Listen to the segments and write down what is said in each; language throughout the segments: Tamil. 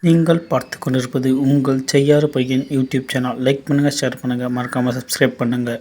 நீங்கள் பார்த்து கொண்டிருப்பது உங்கள் செய்யாறு பையன் யூடியூப் சேனல். லைக் பண்ணுங்க, ஷேர் பண்ணுங்க, மறக்காம சப்ஸ்கிரைப் பண்ணுங்க.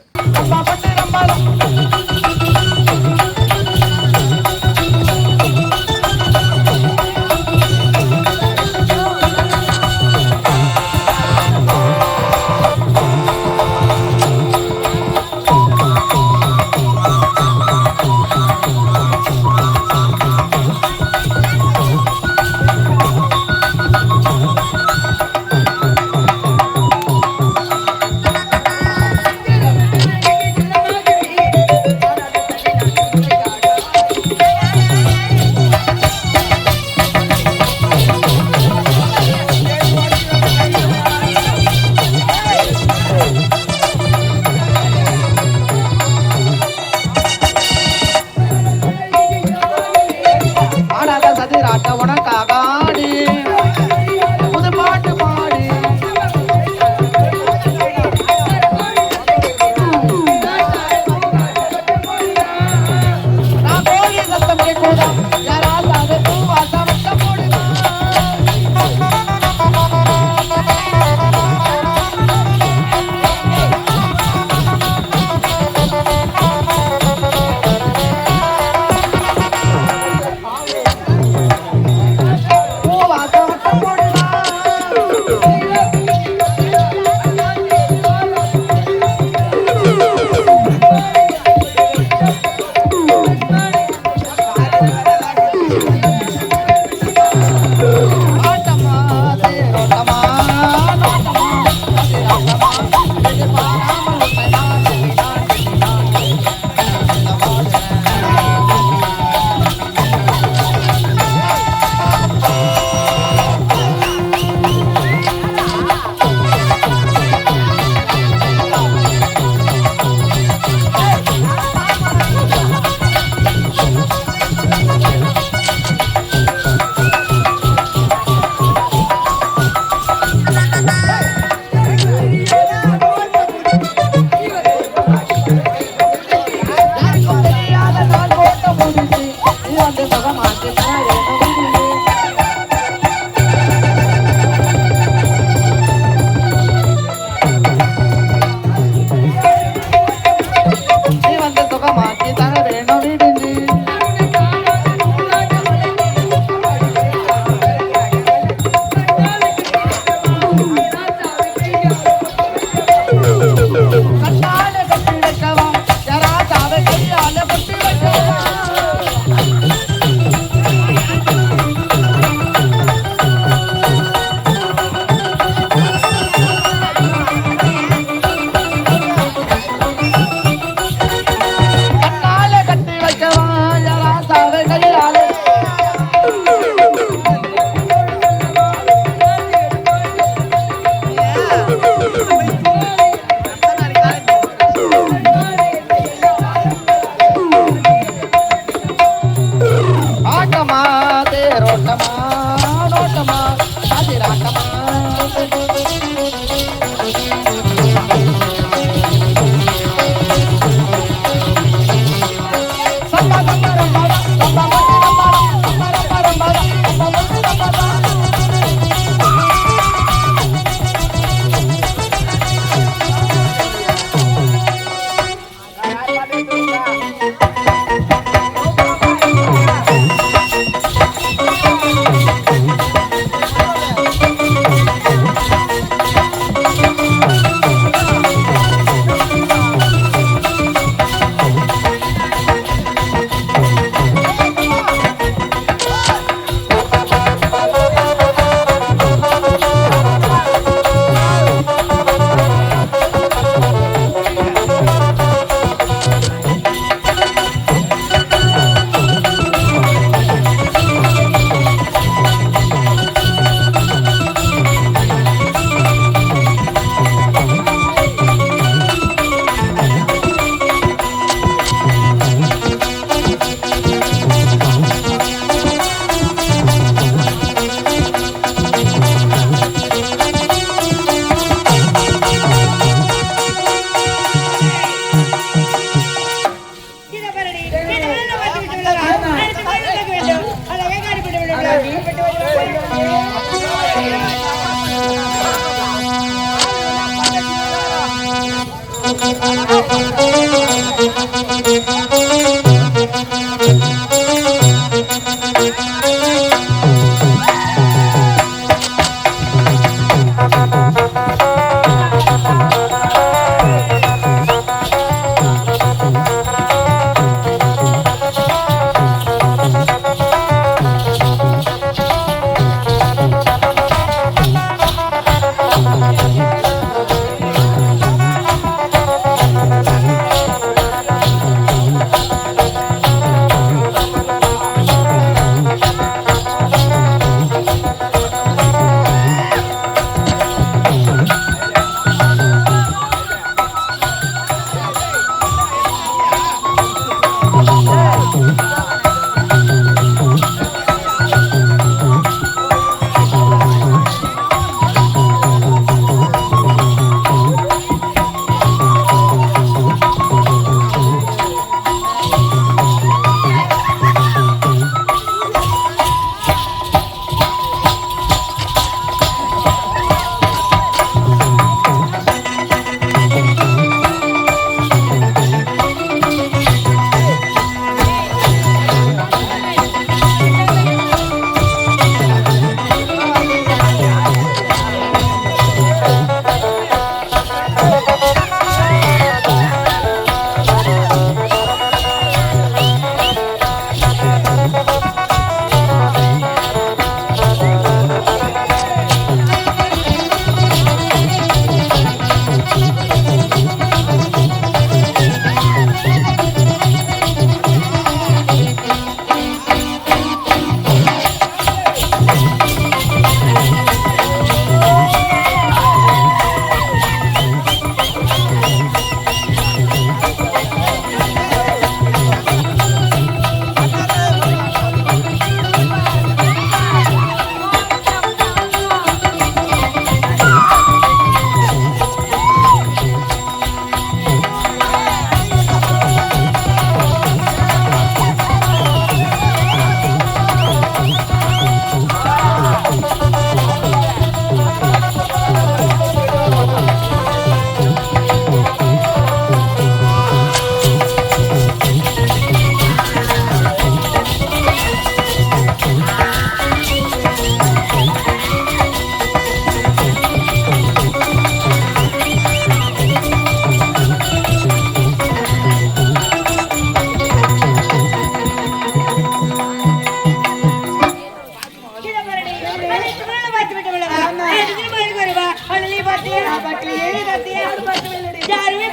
யாருமே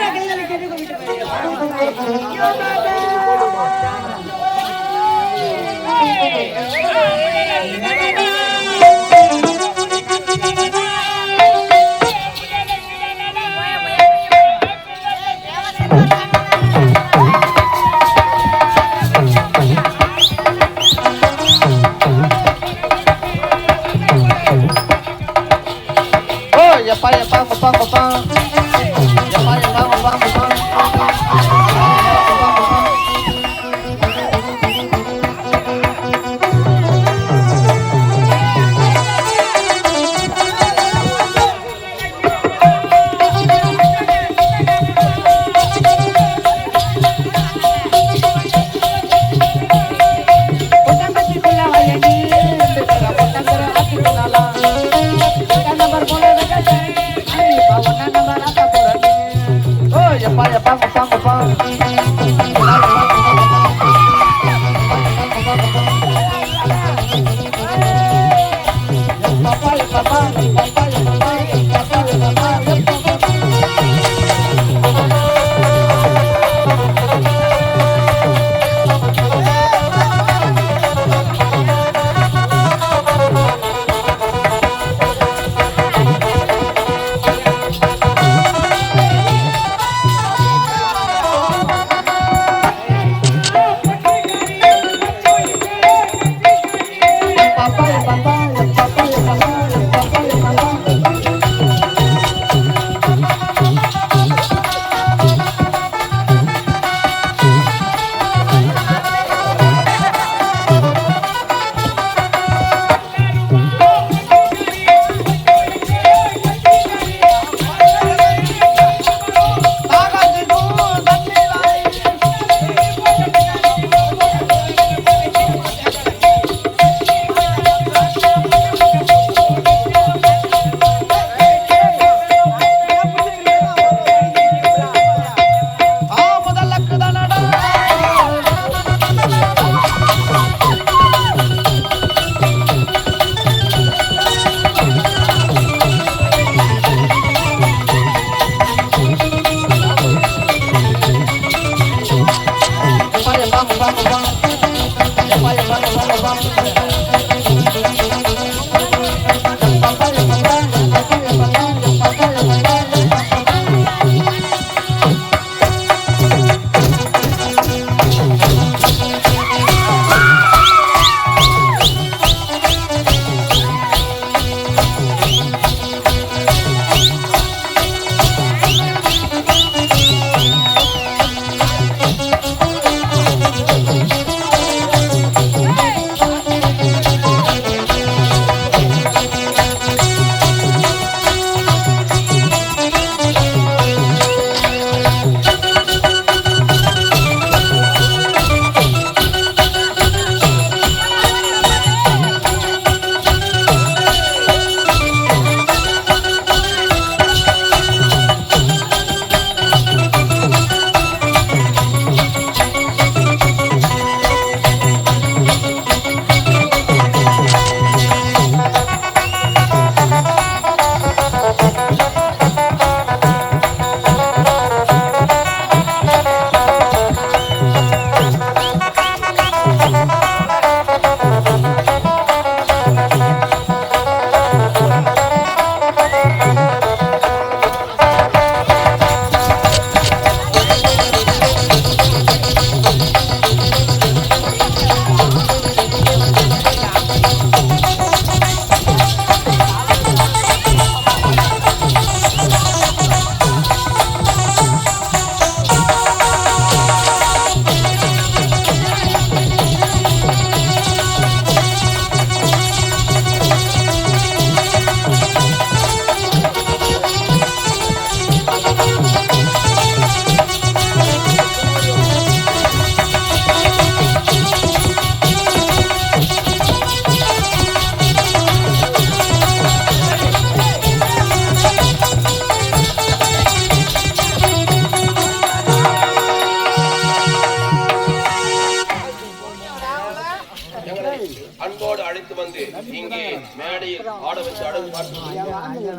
அன்போடு அழைத்து வந்து இங்கே மேடையில் ஆட வச்சு அடங்கு பார்த்து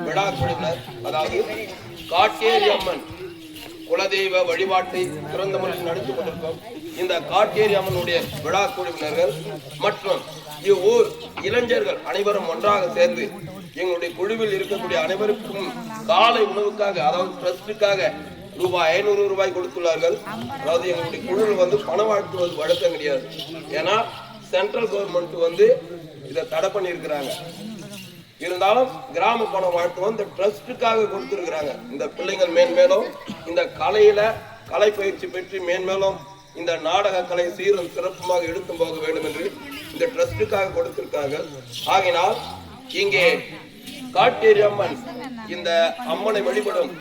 விழா குழுவினர், அதாவது காட்டேரி அம்மன் குலதெய்வ வழிபாட்டை சிறந்த முறையில் நடத்தி கொண்டிருக்கும் இந்த காட்டேரி அம்மனுடைய விழா குழுவினர்கள் மற்றும் இவ்வூர் இளைஞர்கள் அனைவரும் ஒன்றாக சேர்ந்து எங்களுடைய குழுவில் இருக்கக்கூடிய அனைவருக்கும் காலை உணவுக்காக, அதாவது ட்ரஸ்டுக்காக ரூபாய் 500 கொடுத்துள்ளார்கள். அதாவது எங்களுடைய குழுவில் பணம் வாழ்த்துவது வழக்கம் கிடையாது. ஏன்னா சென்ட்ரல் கவர்மெண்ட் இதை தடை பண்ணியிருக்கிறாங்க. இருந்தாலும் கிராம பணம் வாழ்த்துவோம் இந்த ட்ரஸ்டுக்காக கொடுத்திருக்கிறாங்க. இந்த பிள்ளைங்கள் மேன்மேலும் இந்த கலை பயிற்சி பெற்று மேன்மேலும் இந்த நாடக கலை சீரும் சிறப்புமாக எடுத்து போக வேண்டும் என்று இந்த ட்ரஸ்டுக்காக கொடுத்திருக்காங்க. ஆகினால் இங்கே காட்டேரி அம்மன் இந்த அம்மனை வழிபடும்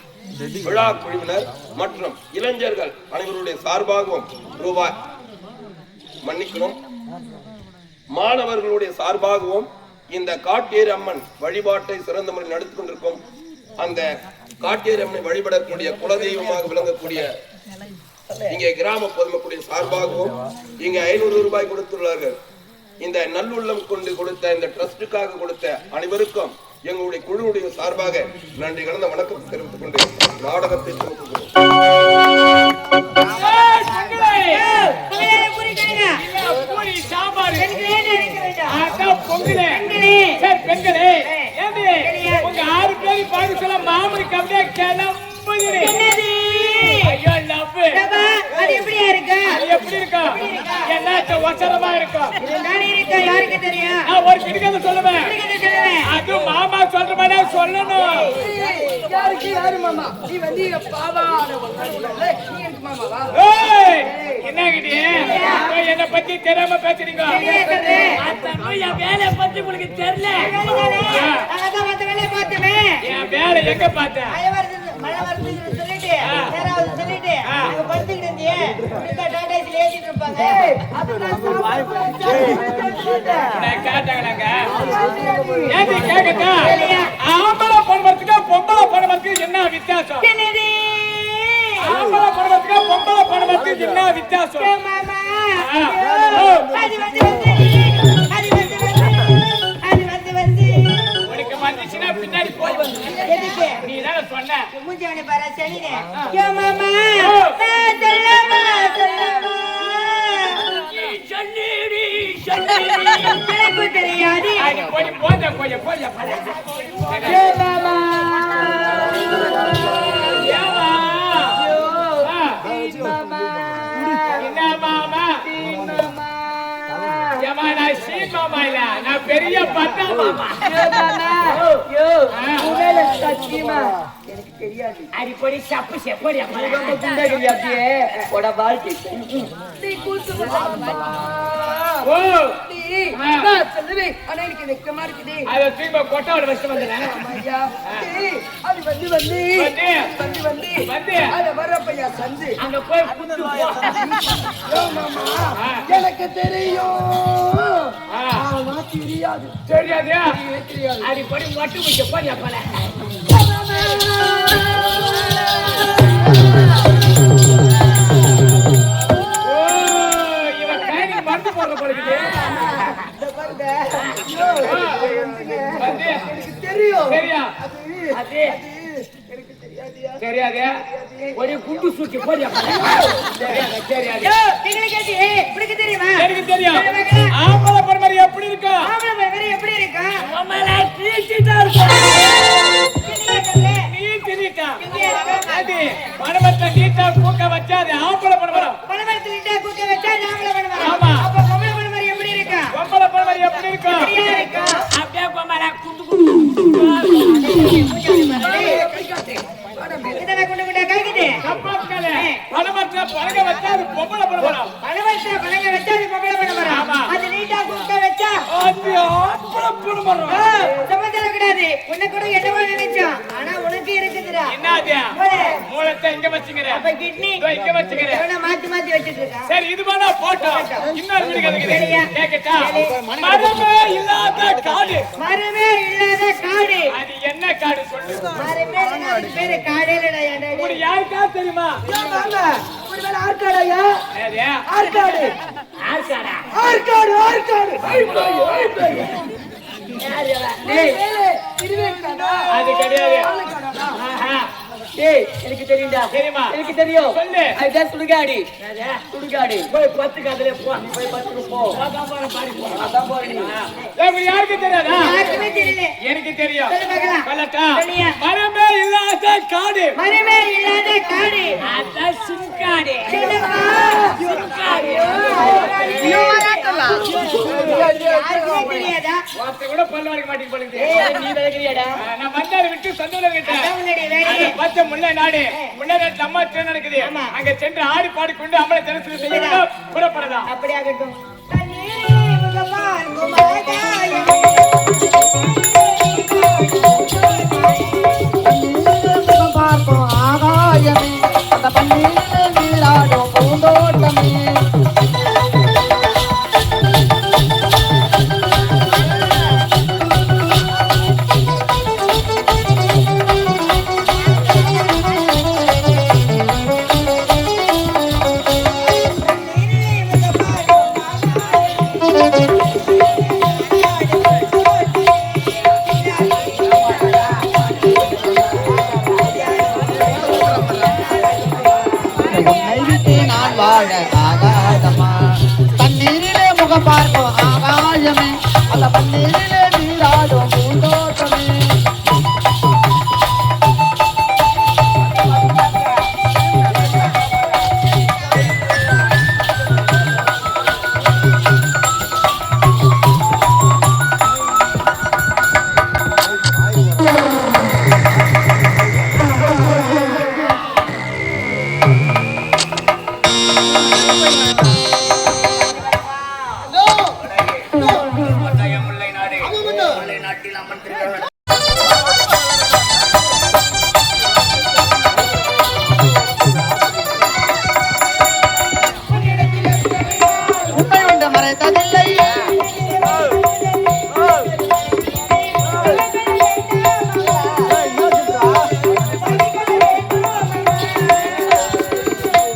விழா குழுவினர் மற்றும் இளைஞர்கள் அனைவருடைய சார்பாகவும் ரூபாய் மாணவர்களுடைய சார்பாகவும் இந்த காட்டேரி அம்மன் வழிபாட்டை சிறந்த முறையில் நடத்தி கொண்டிருக்கும் அந்த காட்டேரி அம்மனை வழிபடக்கூடிய குலதெய்வமாக விளங்கக்கூடிய இங்கே கிராம பொதுமக்களுடைய சார்பாகவும் இங்கே 500 கொடுத்துள்ளார்கள். இந்த நல்லுள்ளம் கொண்டு கொடுத்த இந்த ட்ரஸ்டுக்காக கொடுத்த அனைவருக்கும் எங்களுடைய குழுவுடைய சார்பாக நன்றி கலந்த வணக்கம் தெரிவித்துக் கொண்டு நாடகத்தை மாமரி கம்மியா கேளம் எப்படி இருக்கா? என்னாச்சு ஒசரமா இருக்கா? யாருக்கு தெரியும்? ஒரு கிடுக்கதை சொல்லுவேன். அது மாமா சொல்ற மாதிரி சொல்லணும். யாருக்கு யாரு மாமா? நீ என்னகிட்டே என்ன பத்தி தெரியாம பேசுறீங்க? என் வேலையை பத்தி உங்களுக்கு தெரியல. என் வேலை எங்க பார்த்தேன்? மழை வருதுன்னு சொல்லிட்டு அங்க படுத்துக்கிட்டு இருந்தியே டாடாஸ்ல ஏத்திட்டு இருப்பாங்க. கேட்டாங்க ஆம்பளை பணத்துக்கு பொம்பளை பணத்துக்கு என்ன வித்தியாசம்? ஆம்பளை பணத்துக்கு பொம்பளை பணத்துக்கு என்ன வித்தியாசம்? உனக்கு வந்துச்சுன்னா பின்னாடி போய் நீ தான் சொன்ன மூஞ்சானி பாரு செலினே தெரியாது நான் பெரிய பட்டா மாமா எனக்கு தெரியாது. அடிப்படி சப்பு செப்படி கொட்டாவோட வச்சு வந்தேன். அங்க போய் எனக்கு தெரியும். தெரியாது அடிப்படி மட்டும் வைக்க போறியா பல இவன் கைக்கு மருந்து போடுற போடுது. தெரியும் தெரியாது ஒரு குண்டு சூட்டி போறியா தெரியாது. எனக்கு தெரியுமா? எனக்கு தெரியும். ஆம்பளை பரம்பரை எப்படி இருக்கா? எப்படி இருக்கா? பணமத்தை நீட்டா கூக்க வச்சாது ஆம்பளை பரம்பரம். ஆமா எப்படி இருக்கா? பொம்பளை பரம்பரை எப்படி இருக்கா? அப்படியே பொம்பளை குண்டு குண்டு பணமற்ற பழக வச்சா அது பொம்பளை பரம்பரம். பழக வச்சா அது பொம்பளை பரம்பரம். அது நீட்டா கூக்க வச்சா அது ஆம்பளை பரம்பரம். சமாதானம் கிடையாது. உன்னை கூட என்னவோ நினைச்சோம். ஆனா உனக்கு இருக்குதுடா. என்னது? மூலத்தை இங்க வச்சுக்கிற. அப்ப கிட்னி இங்க வச்சுக்கிற. மாத்தி மாத்தி வச்சிட்டு இருக்கா. சரி இது வேணா போட்டோ. இன்னொரு வீடு கேக்குது. கேக்கட்டா? மரமே இல்லாத காடு. மரமே இல்லாத காடு. அது என்ன காடு சொல்லு. மரமே இல்லாத பேரு காடேலடா ஏண்டா. உனக்கு யாருக்கா தெரியுமா? ஒருவேளை ஆர்காடையா? ஏதே? ஆர்காடு. ஆர்காடா? ஆர்காடு. அது கிடையாது. ஏய் எனக்கு தெரியும்டா. தெரியுமா? எனக்கு தெரியும். சொல்லு. அதுதான் சுடுகாடு. சுடுகாடு. போய் 10 காதலே போ. நீ போய் 10 போ. அதான் பாரு பாடி போ. அதான் போறீங்க. ஏய் யாருக்கு தெரியாதா? யாருக்குமே தெரியல. எனக்கு தெரியும். சொல்லு பார்க்கலாம். சொல்லட்டா? சொல்லியா? மரமே இல்லாத காடு. மரமே இல்லாத காடு. அதான் சிங்காடு. என்னப்பா? சிங்காடு. யாருக்குமே தெரியாதா? வார்த்தை கூட பல்ல வரைக்கும் மாட்டேங்க போலுது. ஏய் நீ விலகிறியாடா? நான் மந்தாரை விட்டு சொந்தூர் விட்டேன். அதான் உன்னுடைய வேலையே. பச்சை முல்லை நாடு முல்லை நாட்டு அம்மா தேர் நடக்குது. அங்க சென்று ஆடி பாடிக்கொண்டு அம்மனை தரிசனம் செய்ய வேண்டும். புறப்படலாம். அப்படி ஆகட்டும். தண்ணீரே முகமார்க்கும் ஆகாயமே. பார்க்கும் ஆகாயமே அந்த பன்னீரில் நீராடும் பூந்தோட்டமே உன்னை விட்டு நான் வாழ ஆகாதமா தண்ணீரிலே முகம் பார்க்கும் ஆகாயமே அந்த பன்னீரிலே நீராடும் பூந்தோட்டமே உன்னை ஒன்று மறைத்ததில்லை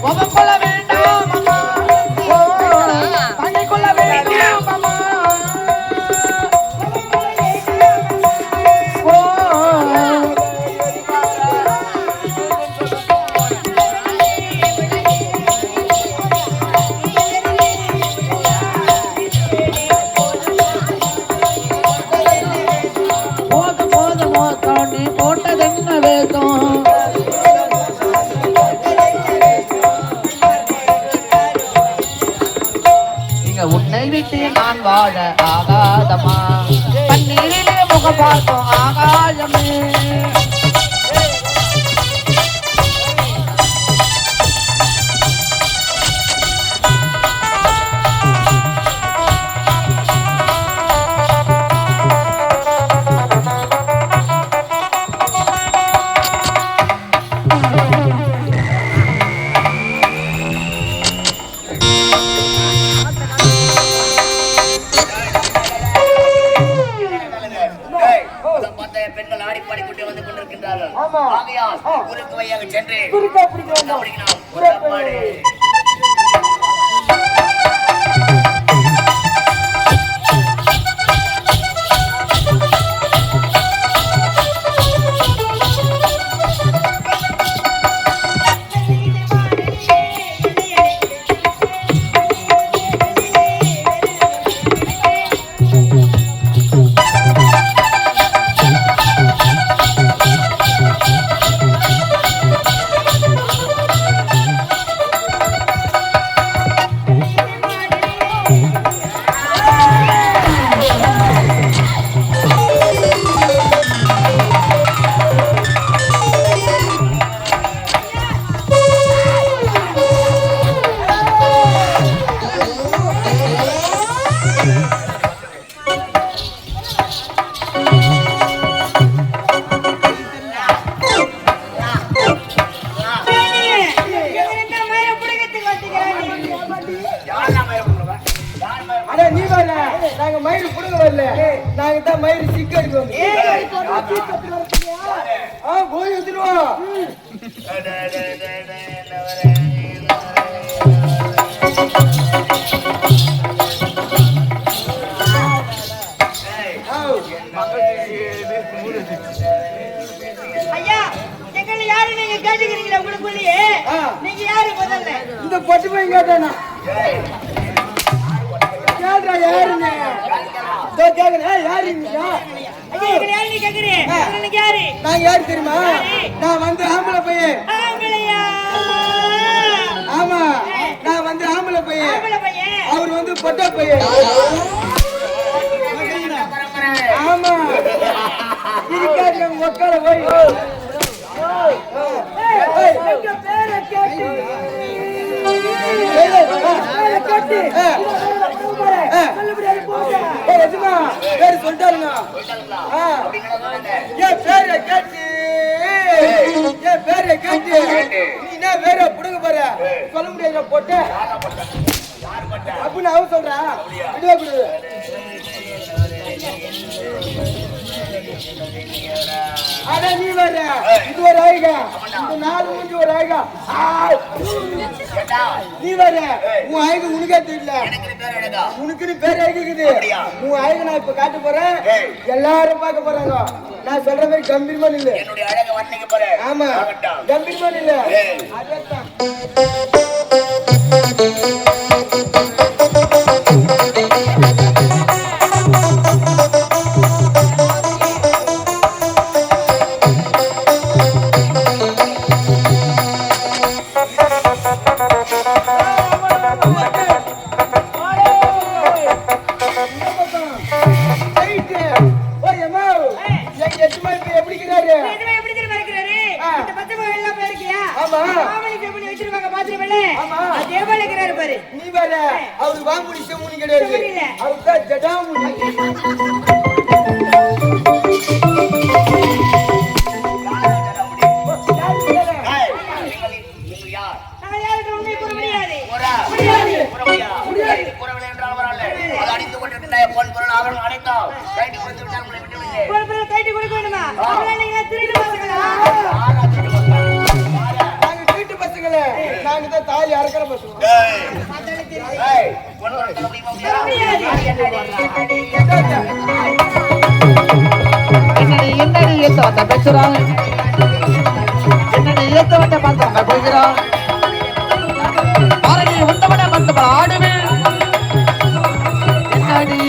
கோபம் கொள்ள வேண்டாம் அம்மா பணி கொள்ள வேண்டாம் அம்மா போதும் போதும் மோசம் நீ போட்டதென்ன வேதம் இங்க உன்னை விட்டு நான் வாழ ஆகாதமா பன்னீரிலே முகம் பார்க்கும் ஆகாயமே பெண்கள் ஆடி பாடிக்கொண்டே வந்து கொண்டிருக்கின்றார்கள். ஆகையால் ஊருக்கு வழியாக சென்று அப்படிங்கலாம். புறப்பாடு. நாங்க மயிறு புடுங்க வரல, நாங்க தான் மயிறு சிக்க எடுக்கிறோம். போய் வந்துருவோம். ஐயா, எங்களை யாருன்னு கேட்டுக்கிறீங்களா உங்களுக்குள்ளேயே? நீங்க யாரு முதல்ல? இந்த பொட்டு போய் கேட்டானா கேட்றா யாருன்னு கேக்குறேன். யாரு நீங்க? நீ கேக்குறீங்க யாரு? நான் யாரு தெரியுமா? நான் வந்து ஆம்பளை பையன். ஆம்பளையா? ஆமா, நான் வந்து ஆம்பளை பையன். ஆம்பளை பையன். அவர் வந்து பொட்டை பையன். ஆமா, இருக்காரு உட்கார போய் பேரு சொல்லிட்டாருங்க. என் பேரை கேட்டு என் பேரை கேட்டு நீ என்ன வேற புடுங்க போற சொல்ல முடியாது போட்டு அப்படின்னு அவன் சொல்றா. ஆனா நீ வர இது ஒரு ஆயுக இந்த நாலு மூஞ்சி ஒரு ஆயுக நீ வர உன் ஆயுக உனக்கே தெரியல. உனக்குன்னு பேர் ஆகிக்குது. உன் ஆயுக நான் இப்ப காட்ட போறேன். எல்லாரும் பார்க்க போறாங்க. நான் சொல்ற மாதிரி கம்பீரமா இல்ல. ஆமா, கம்பீரமா இல்ல. அதேதான் அவருக்கு வாங்குடி செம்முனி கிடையாது. அவருக்கு ஜடாமுனி. வீட்டு பசங்களே, நாங்க தான் தாலி அறக்கிற பசங்க. என்னடி ஏத்த வந்த பேசுறான், என்னடி ஏத்த வந்த பார்த்தவங்க பேசுறான். ஆரடி உண்டவன மத்த ஆடுவே என்னடி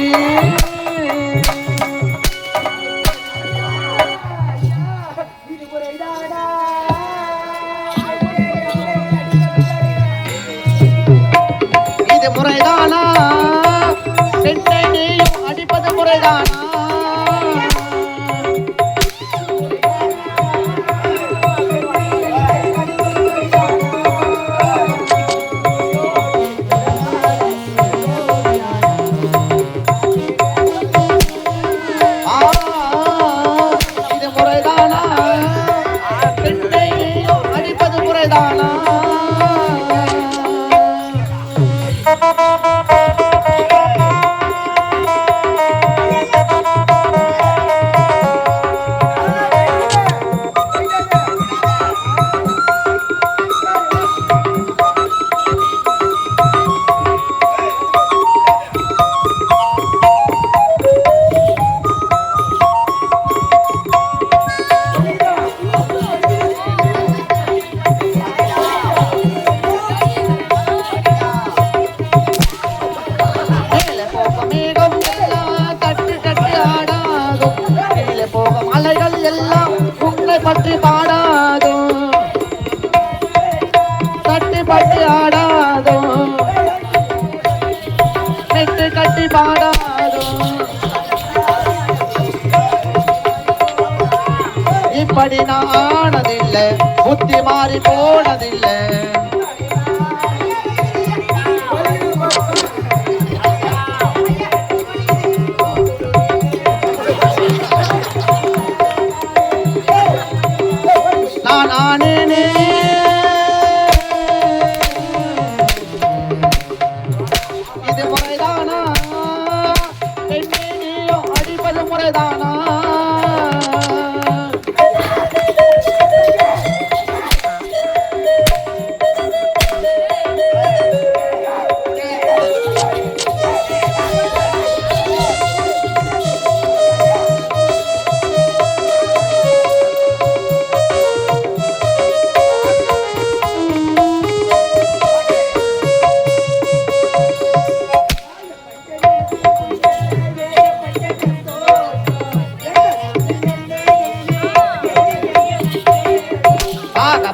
இது முறைதானா? பெண்ணை நீயும் அடிப்பது முறைதானா? இது முறைதானா? பெண்ணை நீயும் அடிப்பது முறைதானா? பற்றி பாடாதோ, தட்டி பற்றி ஆடாதோ, நெட்டு கட்டி பாடாதோ. இப்படி நான் ஆனதில்லை, புத்தி மாறி போனதில்லை. நான் ஆனேனே இது முறைதானா? பெண்ணே நீயும் அடிப்பது முறைதானா?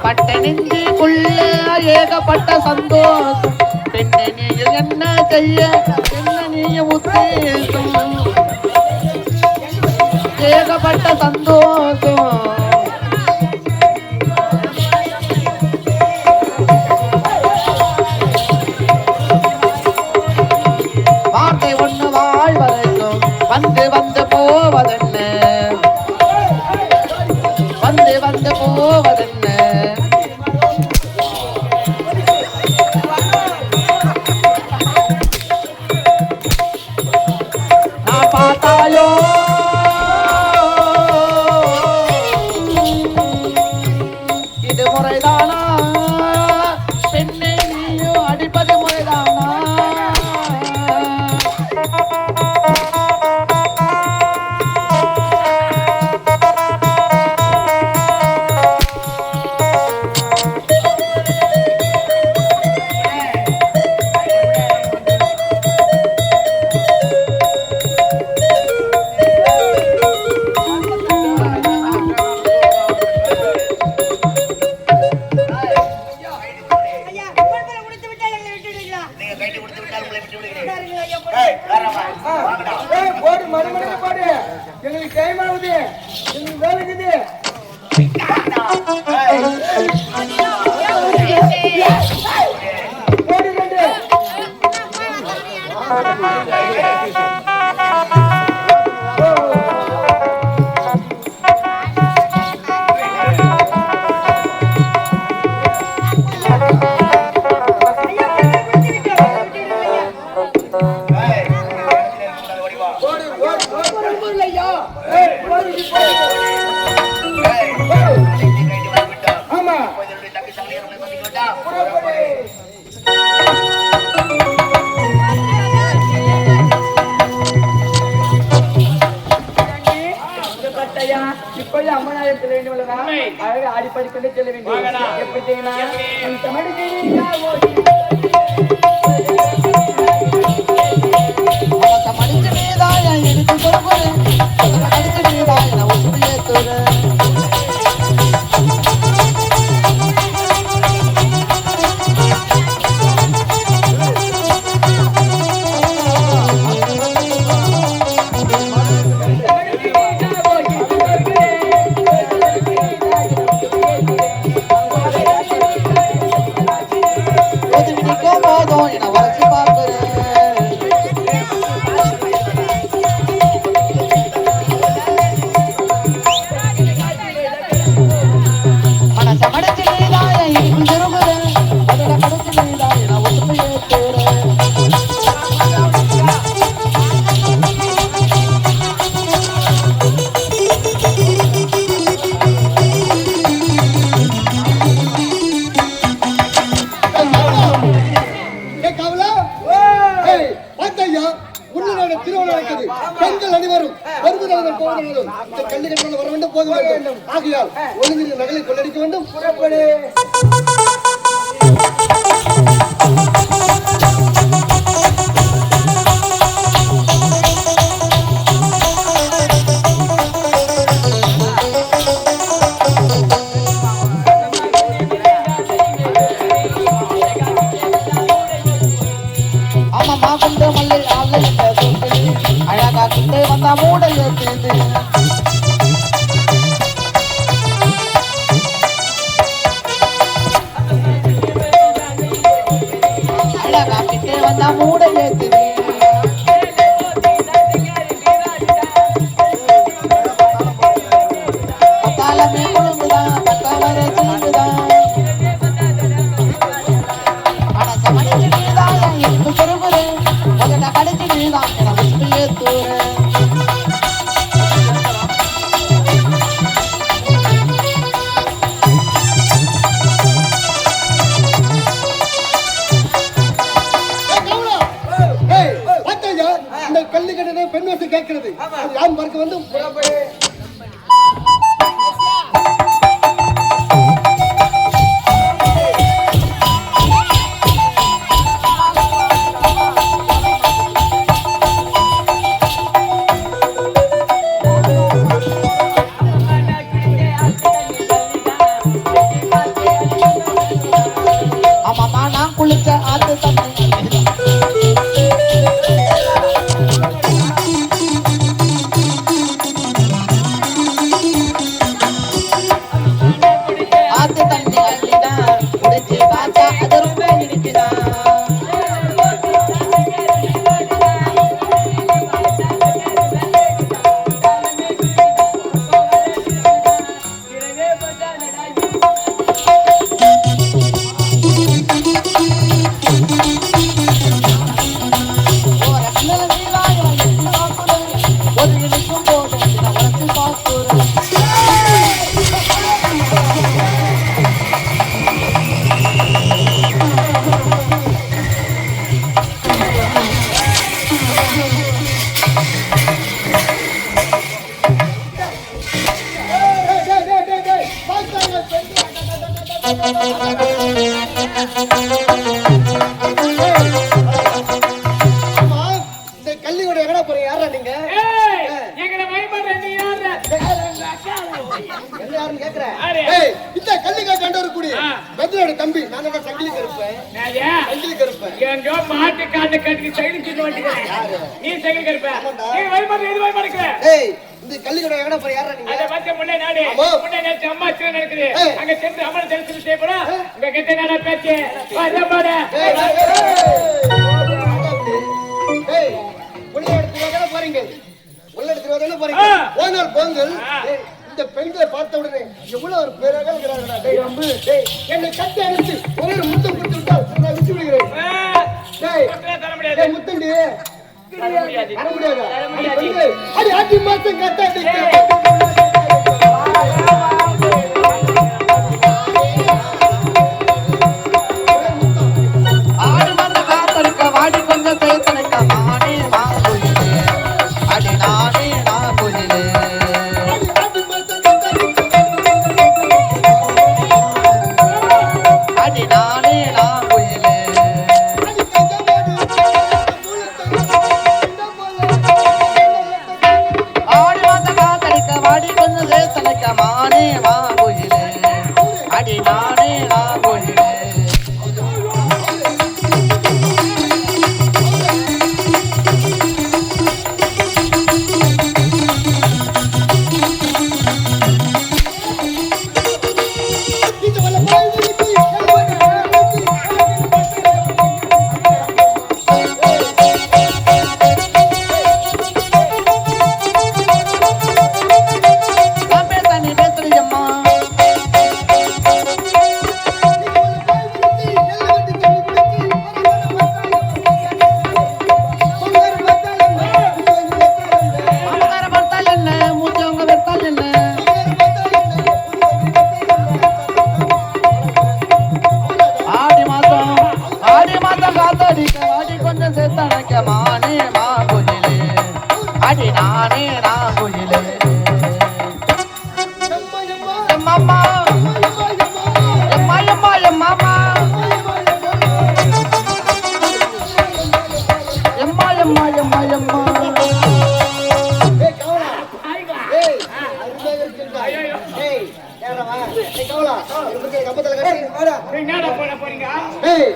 பட்ட நெஞ்சுக்குள்ள ஏகப்பட்ட சந்தோஷம் பெண்ணை நீயும் என்ன செய்ய என்ன நீயும் உத்தேசம் ஏகப்பட்ட சந்தோஷம் வார்த்தை ஒண்ணு வாழ்வதற்கும் வந்து வந்து போவதென்ன வந்து வந்து போவதென்ன நான் பார்த்தாயோ இது முறைதானா பெண்ணை நீயும் அடிப்பது முறைதானா ஐயா பொறுப்பை முடித்து விட்டால் எங்களை விட்டுடுவீங்களா? நீங்க கைட்டு கொடுத்து விட்டால் உங்களை விட்டு விடுகிறேன். சரிங்க ஐயா, ஏய், வேறம்மா, வாங்கடா. போடு மறுமணி போடு எங்களுக்கு டைம் ஆகுது எங்களுக்கு வேலை இருக்குது போடு ரெண்டு ஐயா பொறுப்பை முடித்து விட்டால் விட்டுடுவீங்களா? ஏய், கூடாது, ஓடி வா. போடு போடு போடு போடு ஐயா போடு ஏய், நீ கைட்டு வந்து விட்டா. ஆமா இப்போ இதனுடைய தம்பி தங்கையர் உங்களை சந்திக்க விட்டா. புறப்படு பட்டையா இப்போது அம்மனாயிரத்தில் வேண்டும் உள்ளதா அழகு ஆடிப்பாடி கொண்டு செல்ல வேண்டும் எப்படி செய்யலாம் அவத்த மடிச்சு நீதாய எனக்கு சொல்லுறேன் அவத்த மடிச்சு நீதாய நான் உசுரியே தோறேன் ஒதுங்கிக்கும் போதும் என வளர்ச்சி பார்க்கிறேன் மனச மடிச்சு நீதாய எனக்கு திரும்புறேன் அதோட மடிச்சு நீதாய நான் உசுரியே தோறேன் திருமணம் நடக்குது பெண்கள் அனைவரும் வருவதாலும் போவதாலும் இந்த கல்லுகள் வர வேண்டும் போக வேண்டும் ஆகையால் ஒழுங்கு நகலை கொள்ளடிக்க வேண்டும் புறப்படு அம்மா குண்டு மல்லை ஆலை அழகா குண்டே வந்தா மூட ஏற்றுது அழகா கிட்டே வந்தா மூட ஏற்றுது பத்தாலமே கொழுங்குதான் பத்தாவரே சிலுங்குதான் மனச மடிச்சு நீதான் எனக்கு திரும்புறேன் முதல்ல கடிச்சு நீதான் என உசுரியே தூரேன் ஆமா, இந்த கள்ளியோட எங்கடா போறீங்க? யாரா நீங்க? ஏய், எங்களை பயப்படுற நீ யாரு? என்ன யாருன்னு கேக்குறேன். யாரு? ஏய், இந்த கள்ளிக்கா கண்டவர் கூடி ஆ. பெத்தனோட தம்பி. நான் தான் சங்கிலி கருப்பேன். நாயா? சங்கிலி கருப்பேன். எங்கோ மாட்டு காட்டு கட்டி சைடு சின்ன வந்துக்கிறேன். நீ சைடு கருப்ப. நீ பயப்படுற எது பயப்படுற? ஏய், இந்த கள்ளியோட எங்கடா போறீங்க? யாரா நீங்க? அதை பத்தி முன்னே நாடு ஆமா. முன்னே நேற்று அம்மா சின்ன நடக்குது. ஏய். அங்க சென்று அம்மன் தரிசனம் செய்ய போறோம். உங்க கிட்ட என்ன பேச்சு? வரமாட. ஏய், ஏய், உள்ள இடத்துக்கு தானே போறீங்க? உள்ள இடத்துக்கு தானே போறீங்க? ஆ. போனால் போங்கள். ஆ. ஏய், இந்த பெண்களை பார்த்த உடனே எவ்வளவு ஒரு பேராக இருக்கிறார்களா? டேய் அம்பு, டேய், என்னை கட்டி அணைத்து ஒரே ஒரு முத்தம் கொடுத்து விட்டால் நான் விட்டு விடுகிறேன். டேய், தர முடியாது. டேய் முத்தண்டி, தர முடியாது. வர முடியாதா? தர முடியாது. பெண்கள், அடி ஆட்டி மாசம் கட்டாட்டி ஆடு வந்த காத்தடிக்க வாடி கொஞ்சம் சேர்த்தனைக்க மானே மாங்குயிலே அடி நானே நாங்குயிலே அடி நானே நாங்குயிலே ஆடு வந்த காத்தடிக்க வாடி கொஞ்சம் சேர்த்தனைக்க மானே மாங்குயிலே அடி நானே நாங்குயிலே நான் பேச நீ பேசுறியம்மா மாமனார பார்த்தால் என்ன மூச்சவங்க பார்த்தால் என்ன ஆடி மாதம் காத்தடிக்க வாடி கொஞ்சம் சேர்த்தனைக்க மானே மாங்குயிலே அடி நானே நாங்குயிலே எம்மாம்மா எம்மா எம்மா எம்மாம்மா எம்மா எம்மா எம்மா எம்மா ஏய், கவலா. ஏய், அருமையாக இருக்கிறதா? ஏய், ஏறவா. ஏய், கவலா. இருபத்தி ஏழு கம்பத்துல கட்டி, வாடா. என்னடா போட போறீங்க? ஏய்,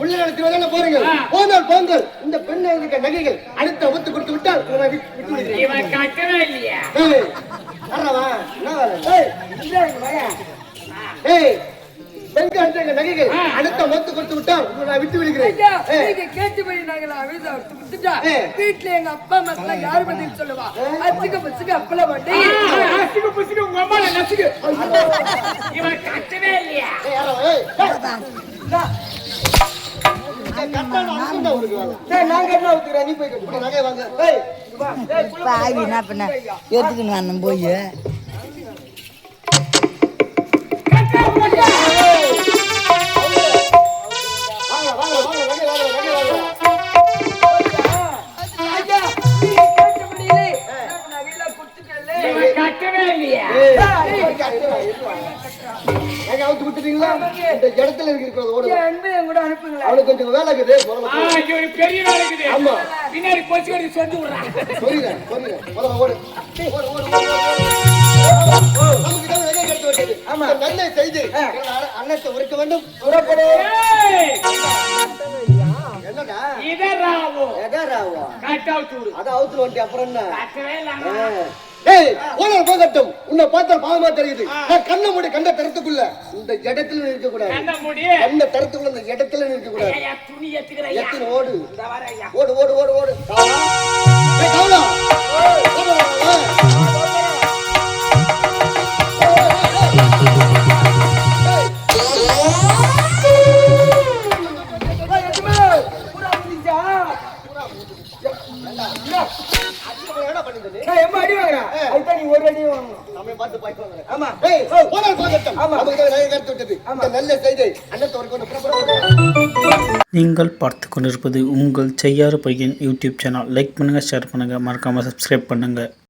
உள்ள நடத்தி வேலை போறீங்க. போனால் போங்கள். இந்த பெண்ணை இருக்க நகைகள் அடுத்த ஒத்து கொடுத்து விட்டால் உன்னை விட்டு விடுகிறேன். இவன் கட்டவே இல்லையா? ஏய், வர்றவா. என்ன வேலை? ஏய், இங்கே இங்க வாயா. ஏய், பெண்கள் அடுத்த நகைகள் அடுத்த ஒத்து கொடுத்து விட்டால் உன்னை நான் விட்டு விடுகிறேன். ஏய், நீங்க கேட்டுபடி நாங்கள அவிதா விட்டுட்டா ஏய். வீட்டுல எங்க அப்பா அம்மா யாரு பதில் சொல்லுவா அச்சுக்க பச்சுக்க அப்பள மாட்டே நசுக்கு புசுக்கு உங்க அம்மா நசுக்கு. இவன் கட்டவே இல்லையா? ஏய், யாரவா? ஏய், ஏய். கட்டான அனுப்புண்டா உனக்கு வேலை. ஏய், நான் கட்டினா ஊத்துக்கிறேன், நீ போய் கட்டு. நகை வாங்க. ஏய், வா. ஏய், புள்ள பாவி என்ன பண்ண எடுத்துக்கணும் அந்த போய் வாங்க, வாங்க, வாங்க, நகை வாங்க, நகை வாங்க. ஐயா நீங்க கேட்டுபடியிலே நகையில குடுத்துட்டல இவன் கட்டவே இல்லையா? ஏய், நகை அவுத்து விட்டுட்டீங்களா? இந்த இடத்துல இருக்கிறது ஓடு. அன்பு என் கூட அனுப்புங்களா அவனுக்கு கொஞ்சம் வேலை இருக்குது. முதல்ல இங்க ஒரு பெரிய வேலை இருக்குது. ஆமா. பின்னாடி கொச்சு கட்டி சொல்லி விடுறான். சொல்லிடுறேன், சொல்லிடுறேன். முதல்ல ஓடு. ஓடு, ஓடு, ஓடு, ஓடு. நமக்கு தான் நகை கட்டு வைக்கிறது. இந்த நல்ல செய்தி அன்னத்தை உரைக்க வேண்டும். புறப்படு. ஏய், என்னடா? இதை ராவு. எதாராவா? கட் அவுட் விடு. அதான் அவுத்துல வந்துட்டு அப்புறம் என்ன? கட்டவே இல்லாம. ஏய், ஓனர் போகட்டும். உன்னை பார்த்தா பாவமா தெரியுது. நான் கண்ணை மூடி கண்ட தரத்துக்குள்ள இந்த இடத்துல இருக்க கூடாது. கண்ண மூடி. கண்ண தரத்துக்குள்ள இந்த இடத்துல இருக்க கூடாது. ஐயா, துணி எத்துக்கிறேன். எத்தனை ஓடு. இந்த வர ஐயா. ஓடு, ஓடு, ஓடு, ஓடு. கவலா. ஏய், கவலா. ஓடு, ஓடு, ஓடு. நீங்கள் பார்த்து கொண்டிருப்பது உங்கள் செய்யாறு பையன் யூடியூப் சேனல். லைக் பண்ணுங்கள், ஷேர் பண்ணுங்கள், மறக்காமல் சப்ஸ்கிரைப் பண்ணுங்கள்.